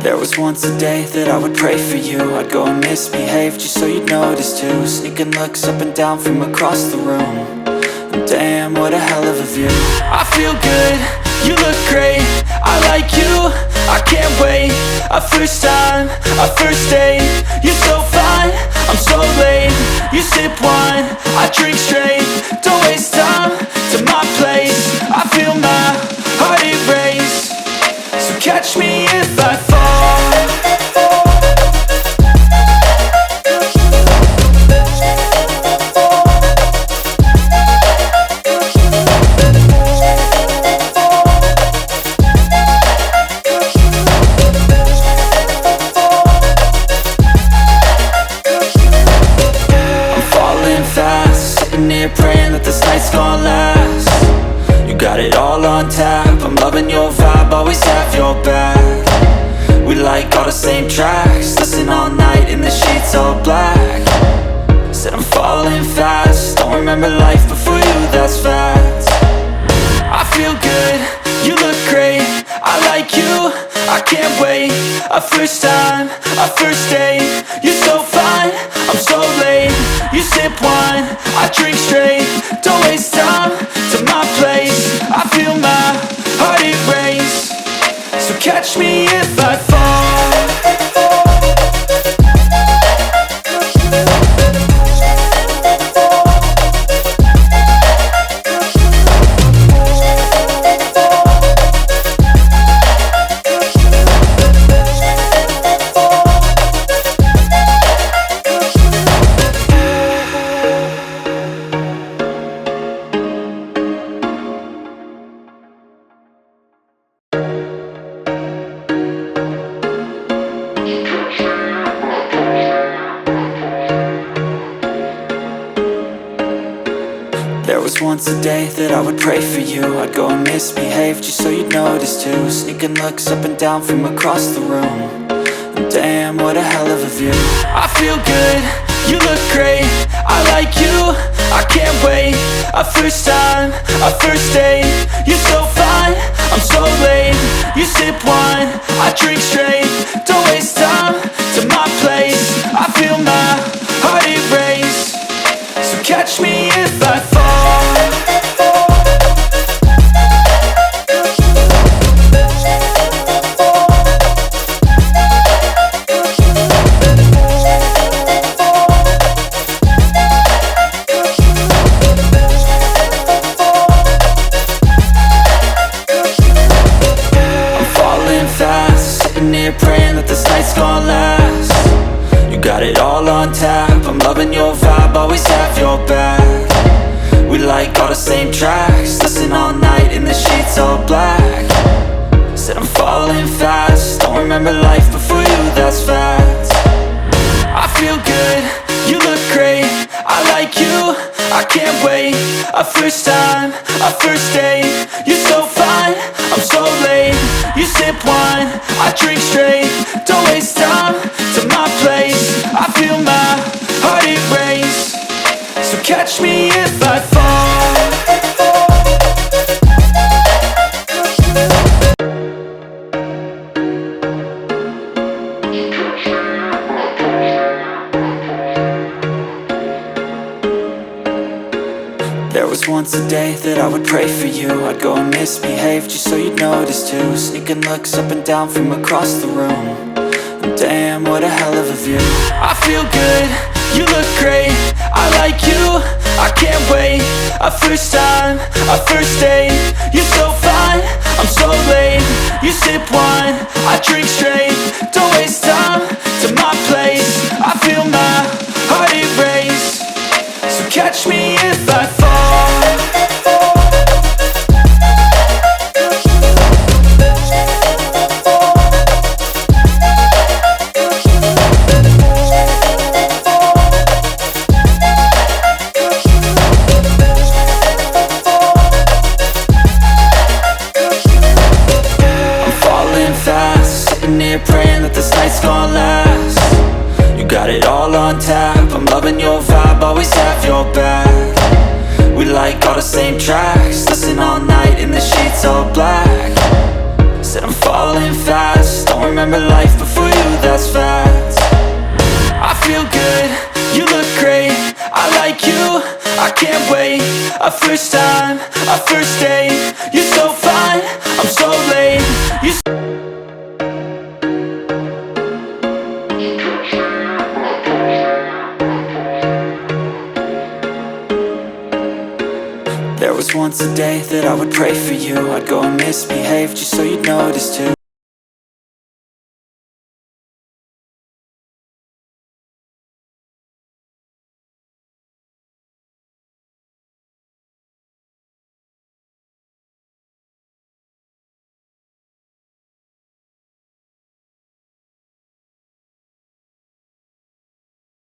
There was once a day that I would pray for you. I'd go and misbehave just so you'd notice too. Sneaking looks up and down from across the room. And damn, what a hell of a view. I feel good, you look great, I like you, I can't wait. A first time, a first date. You're so fine, I'm so late. You sip wine, I drink straight. Don't waste time to my place. I feel my heart erase. So catch me if I fall. Praying that this night's gonna last. You got it all on tap, I'm loving your vibe, always have your back. We like all the same tracks, listen all night in the sheets all black. Said I'm falling fast, don't remember life before you, that's facts. I feel good, you look great, I like you, I can't wait. A first time, a first date. You're so fine, I'm so late. You sip wine, I drink straight. Don't waste time to my place. I feel my heart erase. So catch me if I fall. Once a day that I would pray for you. I'd go and misbehave just so you'd notice too. Sneaking looks up and down from across the room. And damn, what a hell of a view. I feel good, you look great, I like you, I can't wait. A first time, a first date. You're so fine, I'm so late. You sip wine, I drink straight. Don't waste time to my place. I feel my heart erase. So catch me if I fall. Praying that this night's gonna last. You got it all on tap, I'm loving your vibe, always have your back. We like all the same tracks, listen all night in the sheets all black. Said I'm falling fast, don't remember life before you, that's facts. I feel good, you look great, I like you, I can't wait. A first time, a first date. You're so fine, I'm so late. You sip wine, I drink straight. Don't waste time to my place. I feel my heart erase. So catch me if I fall. There was once a day that I would pray for you. I'd go and misbehave just so you'd notice too. Sneaking looks up and down from across the room. And damn, what a hell of a view. I feel good, you look great, I like you, I can't wait. A first time, a first date. You're so fine, I'm so late. You sip wine, I drink straight. Don't waste time to my place. I feel my heart erase. So catch me if I fall. Praying that this night's gonna last. You got it all on tap, I'm loving your vibe, always have your back. We like all the same tracks, listen all night in the sheets all black. Said I'm falling fast, don't remember life first time, our first date. You're so fine, I'm so late. There was once a day that I would pray for you. I'd go and misbehave just so you'd notice too.